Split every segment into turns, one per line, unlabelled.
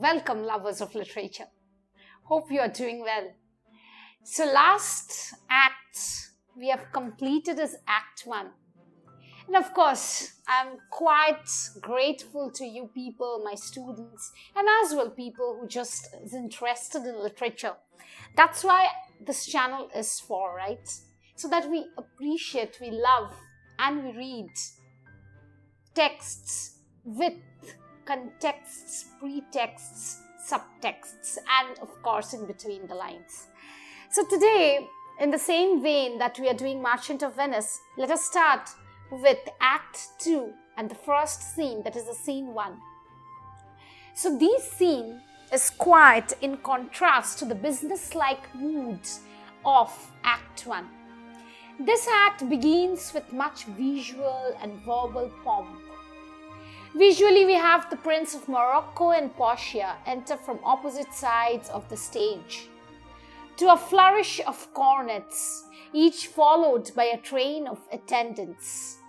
Welcome, lovers of literature. Hope you are doing well. So last act we have completed is Act 1. And of course, I'm quite grateful to you people, my students, and as well people who just is interested in literature. That's why this channel is for, right? So that we appreciate, we love, and we read texts with contexts, pretexts, subtexts, and of course in between the lines. So today, in the same vein that we are doing Merchant of Venice, let us start with Act 2 and the first scene, that is the scene 1. So this scene is quite in contrast to the business-like mood of Act 1. This act begins with much visual and verbal pomp. Visually, we have the Prince of Morocco and Portia enter from opposite sides of the stage, to a flourish of cornets, each followed by a train of attendants.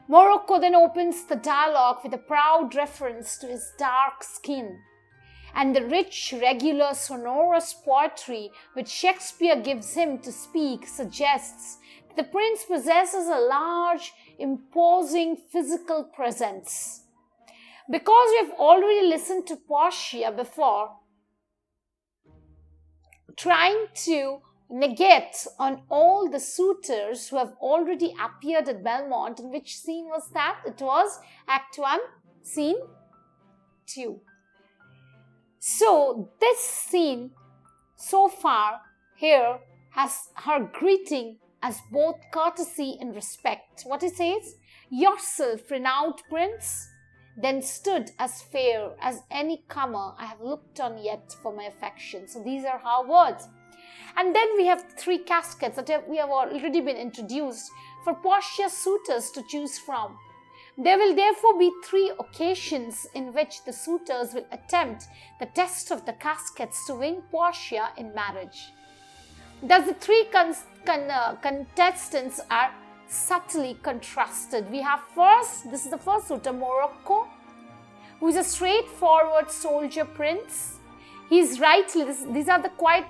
Morocco then opens the dialogue with a proud reference to his dark skin, and the rich, regular, sonorous poetry which Shakespeare gives him to speak suggests that the prince possesses a large, imposing physical presence. Because we have already listened to Portia before, trying to negate on all the suitors who have already appeared at Belmont. In which scene was that? It was Act 1, Scene 2. So this scene so far here has her greeting as both courtesy and respect. What it says? Yourself, renowned prince, then stood as fair as any comer I have looked on yet for my affection. So these are her words. And then we have 3 caskets that we have already been introduced for Portia's suitors to choose from. There will therefore be 3 occasions in which the suitors will attempt the test of the caskets to win Portia in marriage. Thus the 3 contestants are subtly contrasted. We have first, this is the first suitor, Morocco, who is a straightforward soldier prince. He is rightly, these are the quite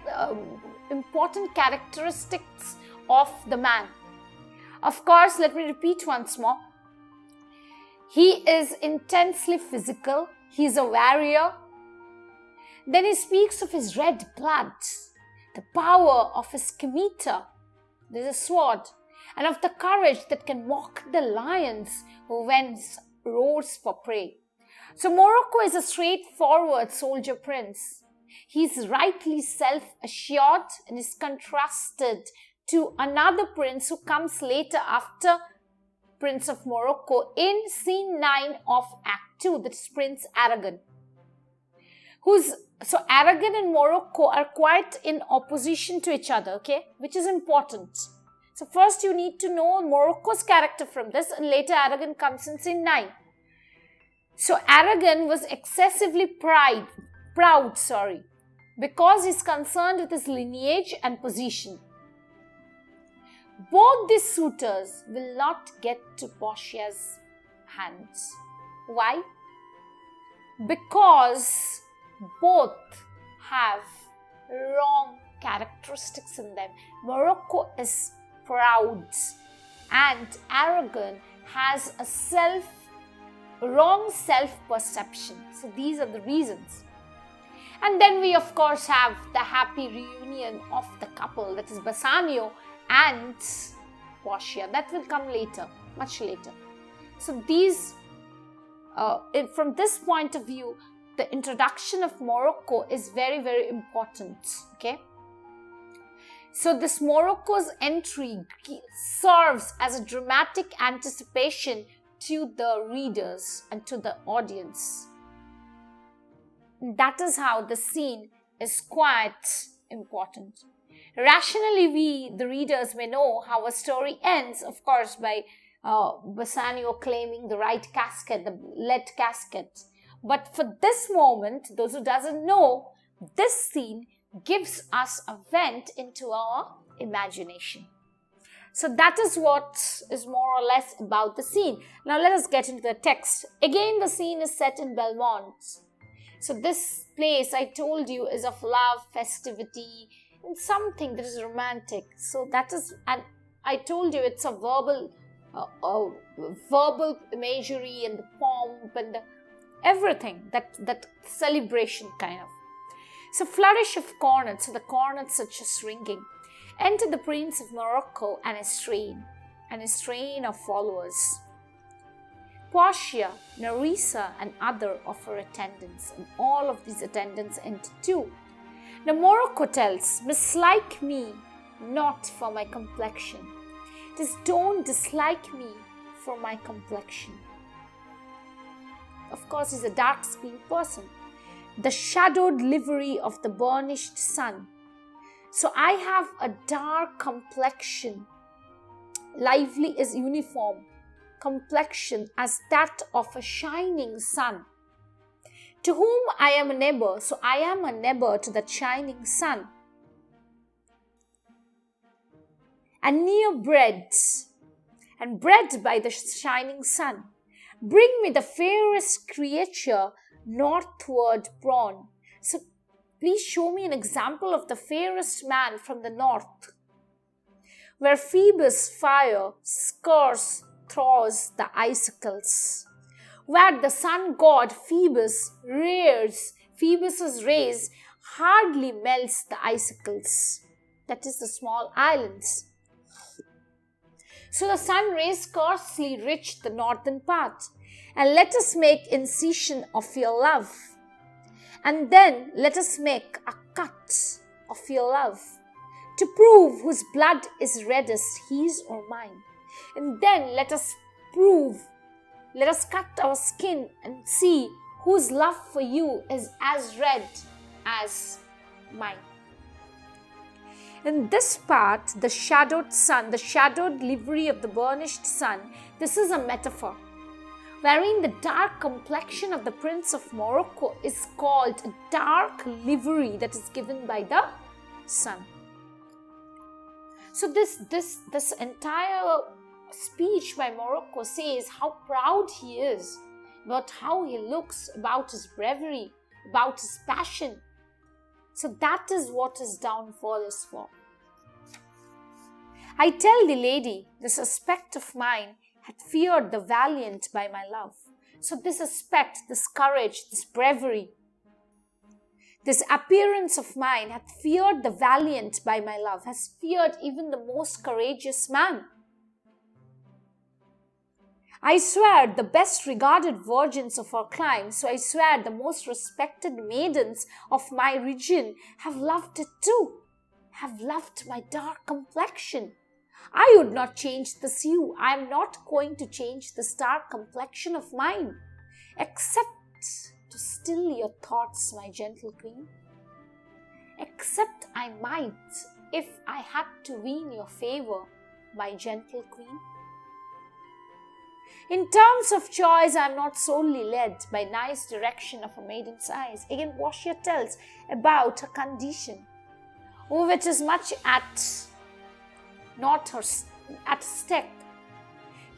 important characteristics of the man. Of course, let me repeat once more. He is intensely physical. He is a warrior. Then he speaks of his red blood, the power of his scimitar, there is a sword, and of the courage that can mock the lions who once roars for prey. So Morocco is a straightforward soldier prince. He is rightly self-assured and is contrasted to another prince who comes later after Prince of Morocco in scene 9 of Act 2, that is Prince Aragon. So Aragon and Morocco are quite in opposition to each other, okay, which is important. So first you need to know Morocco's character from this, and later Aragon comes in scene 9. So Aragon was excessively proud, because he's concerned with his lineage and position. Both these suitors will not get to Portia's hands. Why? Because both have wrong characteristics in them. Morocco is proud and Aragon has a wrong self-perception. So these are the reasons. And then we of course have the happy reunion of the couple, that is Bassanio and Portia. That will come later, much later. So these, from this point of view, the introduction of Morocco is very, very important, okay? So this Morocco's entry serves as a dramatic anticipation to the readers and to the audience. That is how the scene is quite important. Rationally, we, the readers, may know how a story ends, of course, by Bassanio claiming the right casket, the lead casket. But for this moment, those who doesn't know, this scene gives us a vent into our imagination. So that is what is more or less about the scene. Now let us get into the text. Again, the scene is set in Belmont. So this place, I told you, is of love, festivity, and something that is romantic. So that is, and I told you it's a verbal imagery and the pomp and everything, that celebration kind of. So flourish of cornets, so the cornets are just ringing. Enter the Prince of Morocco and his train of followers. Portia, Nerissa, and other of her attendants, and all of these attendants enter too. Now Morocco tells, mislike me not for my complexion. It is, don't dislike me for my complexion. Of course, he's a dark-skinned person. The shadowed livery of the burnished sun. So I have a dark complexion, lively is uniform complexion as that of a shining sun. To whom I am a neighbor, so I am a neighbor to that shining sun. And near bred by the shining sun. Bring me the fairest creature northward born. So please show me an example of the fairest man from the north, where Phoebus' fire scarce thaws the icicles, where the sun god Phoebus' rays hardly melts the icicles, that is the small islands. So the sun rays scarcely reach the northern part, and let us make incision of your love, and then let us make a cut of your love, to prove whose blood is reddest, his or mine. And then let us cut our skin and see whose love for you is as red as mine. In this part, the shadowed sun, the shadowed livery of the burnished sun, this is a metaphor, wherein the dark complexion of the Prince of Morocco is called a dark livery that is given by the sun. So this entire speech by Morocco says how proud he is, about how he looks, about his bravery, about his passion. So that is what his downfall is for. I tell the lady, this aspect of mine had feared the valiant by my love. So this aspect, this courage, this bravery, this appearance of mine hath feared the valiant by my love, has feared even the most courageous man. I swear the best regarded virgins of our clime, so I swear the most respected maidens of my region have loved it too, have loved my dark complexion. I would not change this hue. I am not going to change this dark complexion of mine, except to still your thoughts, my gentle queen. Except I might, if I had to win your favor, my gentle queen. In terms of choice, I am not solely led by nice direction of a maiden's eyes. Again, Portia tells about her condition, which is much at stake.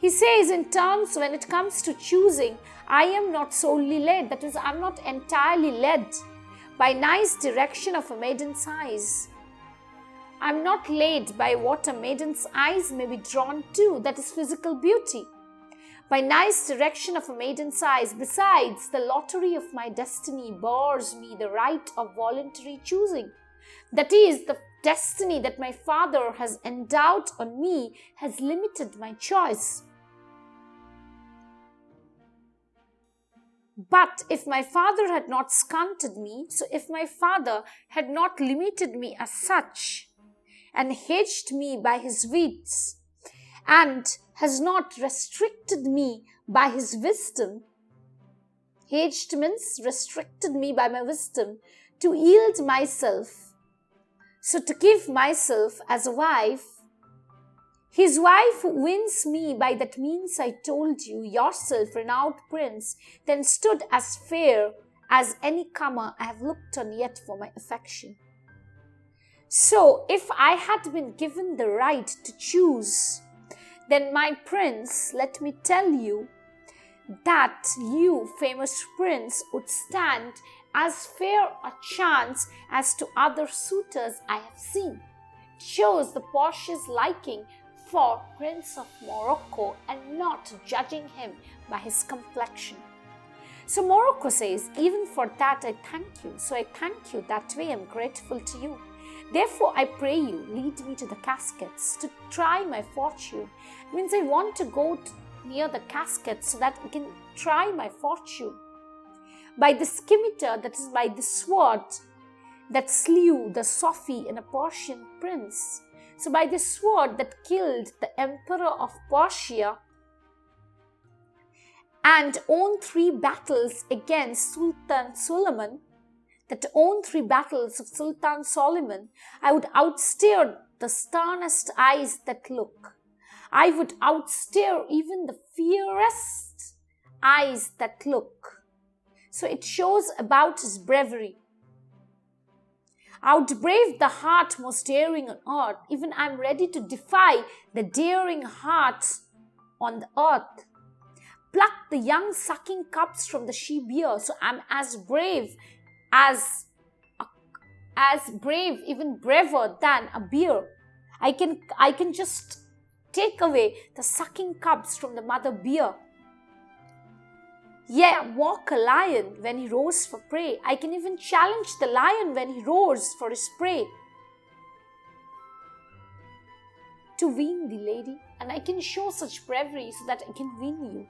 He says, in terms when it comes to choosing, I am not solely led. That is, I am not entirely led by nice direction of a maiden's eyes. I am not led by what a maiden's eyes may be drawn to, that is physical beauty. By nice direction of a maiden's eyes, besides, the lottery of my destiny bars me the right of voluntary choosing. That is, the destiny that my father has endowed on me has limited my choice. But if my father had not stunted me, so if my father had not limited me as such, and hedged me by his wits, and has not restricted me by his wisdom, hedged means restricted me by my wisdom, to yield myself, so to give myself as a wife, his wife who wins me by that means I told you, yourself, renowned prince, then stood as fair as any comer I have looked on yet for my affection. So, if I had been given the right to choose, then my prince, let me tell you, that you, famous prince, would stand as fair a chance as to other suitors I have seen. It shows the Portia's liking for Prince of Morocco and not judging him by his complexion. So Morocco says, even for that I thank you. So I thank you, that way I'm grateful to you. Therefore I pray you, lead me to the caskets to try my fortune. It means I want to go near the caskets so that I can try my fortune. By the scimitar, that is by the sword that slew the Sophie and a Persian prince. So by the sword that killed the emperor of Persia and won 3 battles against Sultan Suleiman, I would outstare the sternest eyes that look. I would outstare even the fiercest eyes that look. So it shows about his bravery. Outbrave the heart most daring on earth. Even I am ready to defy the daring heart on the earth. Pluck the young sucking cubs from the she bear. So I am as brave, even braver than a bear. I can just take away the sucking cubs from the mother bear. Yeah, walk a lion when he roars for prey. I can even challenge the lion when he roars for his prey. To win thee, lady, and I can show such bravery so that I can win you.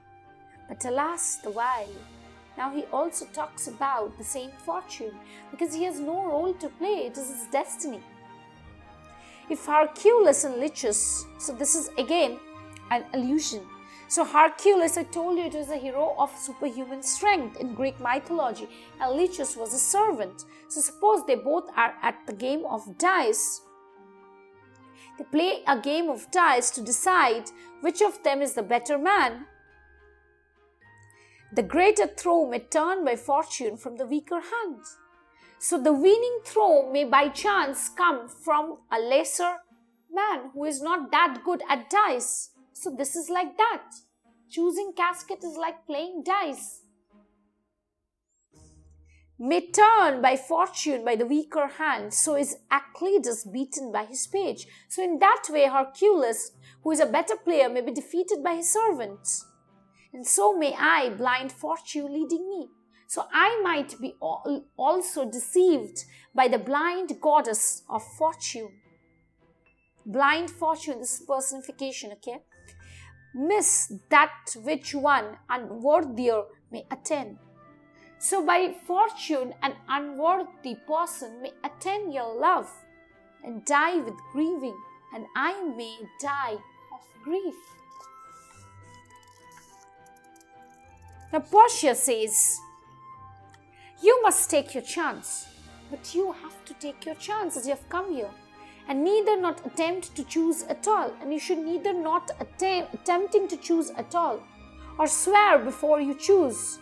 But alas, the while, now he also talks about the same fortune because he has no role to play. It is his destiny. If Hercules and Lichess, so this is again an allusion. So Hercules, I told you, it was a hero of superhuman strength in Greek mythology, and Lichess was a servant. So suppose they both are at the game of dice. They play a game of dice to decide which of them is the better man. The greater throw may turn by fortune from the weaker hand. So the winning throw may by chance come from a lesser man who is not that good at dice. So this is like that. Choosing casket is like playing dice. May turn by fortune by the weaker hand. So is Achilles beaten by his page. So in that way Hercules, who is a better player, may be defeated by his servants. And so may I, blind fortune leading me. So I might be also deceived by the blind goddess of fortune. Blind fortune, this is personification, okay? Miss that which one unworthier may attain. So by fortune, an unworthy person may attain your love and die with grieving, and I may die of grief. Now Portia says, you must take your chance, but you have to take your chance as you have come here, and neither not attempt to choose at all, and you should neither not attempting to choose at all, or swear before you choose,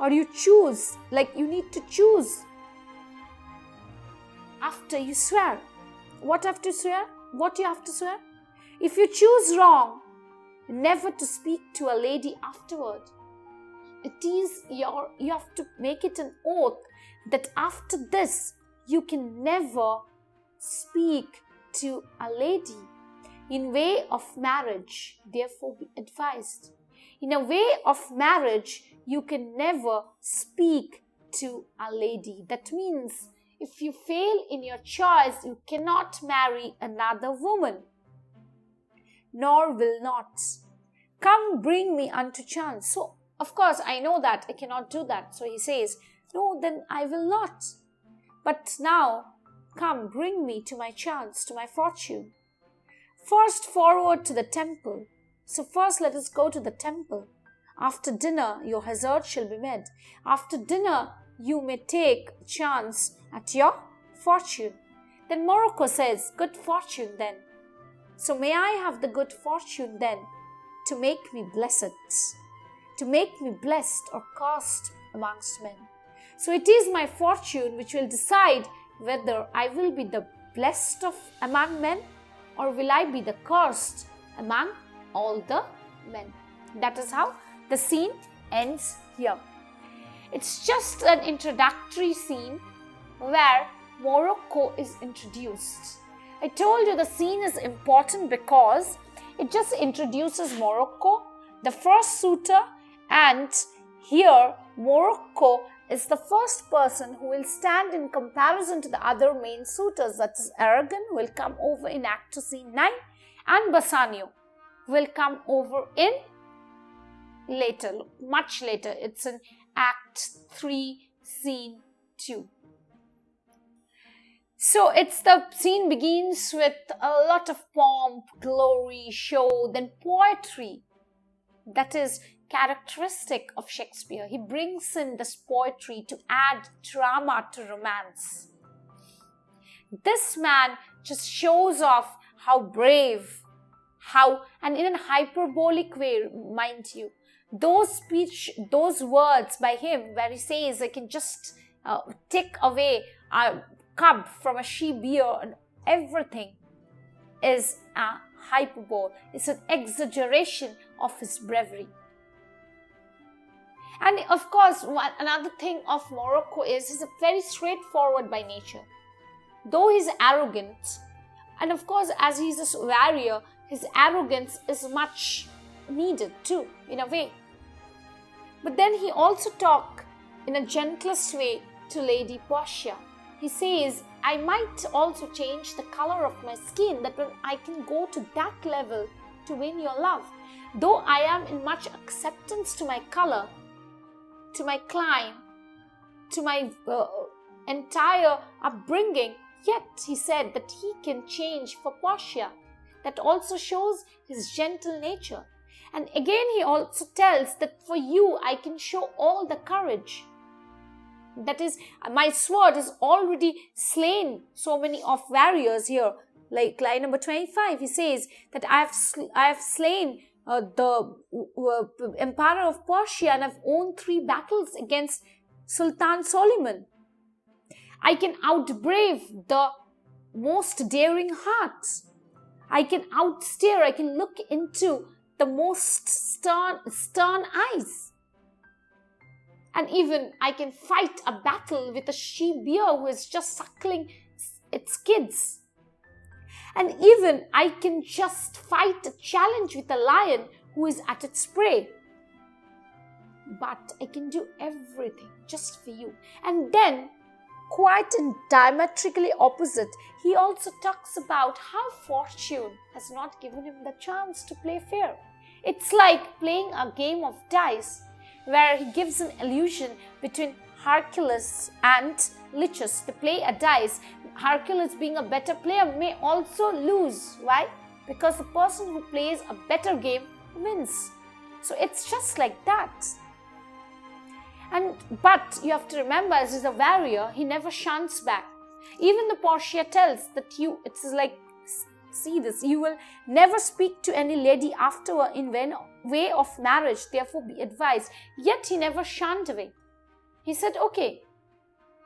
or you choose, like you need to choose after you swear. What after swear? What you have to swear? If you choose wrong, never to speak to a lady afterward. It is you have to make it an oath that after this you can never speak to a lady. In way of marriage, therefore be advised. In a way of marriage, you can never speak to a lady. That means if you fail in your choice, you cannot marry another woman, nor will not. Come, bring me unto chance. So, of course, I know that I cannot do that. So he says, no, then I will not. But now, come, bring me to my chance, to my fortune. First, forward to the temple. So first, let us go to the temple. After dinner, your hazard shall be met. After dinner, you may take chance at your fortune. Then Morocco says, good fortune then. So may I have the good fortune then to make me blessed, to make me blessed or cursed amongst men. So it is my fortune which will decide whether I will be the blessed of among men or will I be the cursed among all the men. That is how the scene ends here. It's just an introductory scene where Morocco is introduced. I told you the scene is important because it just introduces Morocco, the first suitor, and here Morocco is the first person who will stand in comparison to the other main suitors. That is Aragon, who will come over in Act 2, Scene 9, and Bassanio will come over in later, much later. It's in Act 3, Scene 2. So the scene begins with a lot of pomp, glory, show, then poetry. That is characteristic of Shakespeare. He brings in this poetry to add drama to romance. This man just shows off how brave, and in a hyperbolic way, mind you, those words by him where he says, I can just take away a cub from a she-bear and everything, is a hyperbole. It's an exaggeration of his bravery. And of course, another thing of Morocco is he's very straightforward by nature. Though he's arrogant, and of course as he's a warrior, his arrogance is much needed too, in a way. But then he also talks in a gentlest way to Lady Portia. He says, I might also change the color of my skin, that when I can go to that level to win your love. Though I am in much acceptance to my color, to my clime, to my entire upbringing, yet he said that he can change for Portia. That also shows his gentle nature. And again he also tells that for you I can show all the courage. That is, my sword has already slain so many of warriors here. Like line number 25, he says that I have slain the Emperor of Persia, and I've won 3 battles against Sultan Solomon. I can outbrave the most daring hearts. I can outstare, I can look into the most stern eyes. And even I can fight a battle with a she-bear who is just suckling its kids. And even I can just fight a challenge with a lion who is at its prey. But I can do everything just for you. And then, quite diametrically opposite, he also talks about how fortune has not given him the chance to play fair. It's like playing a game of dice where he gives an illusion between Hercules and Lichess. To play a dice, Hercules being a better player may also lose. Why? Because the person who plays a better game wins. So it's just like that. But you have to remember, as he's a warrior, he never shuns back. Even the Portia tells that it's like, see this, you will never speak to any lady afterward in way of marriage, therefore be advised. Yet he never shunned away. He said, okay,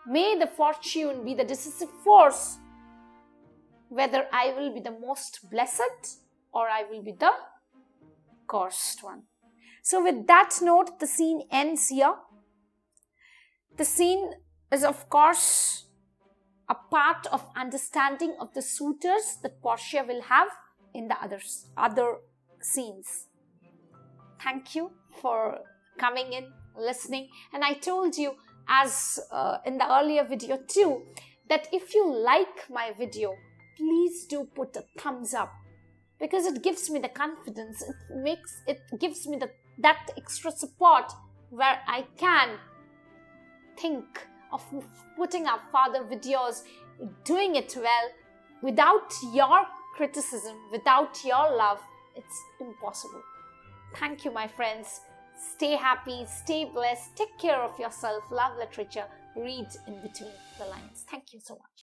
may the fortune be the decisive force, whether I will be the most blessed or I will be the cursed one. So with that note, the scene ends here. The scene is, of course, a part of understanding of the suitors that Portia will have in the other scenes. Thank you for coming in, listening. And I told you, as in the earlier video too, that if you like my video, please do put a thumbs up, because it gives me the confidence. It gives me that extra support where I can think of putting up further videos, doing it well. Without your criticism, without your love, it's impossible. Thank you, my friends. Stay happy, stay blessed, take care of yourself, love literature, read in between the lines. Thank you so much.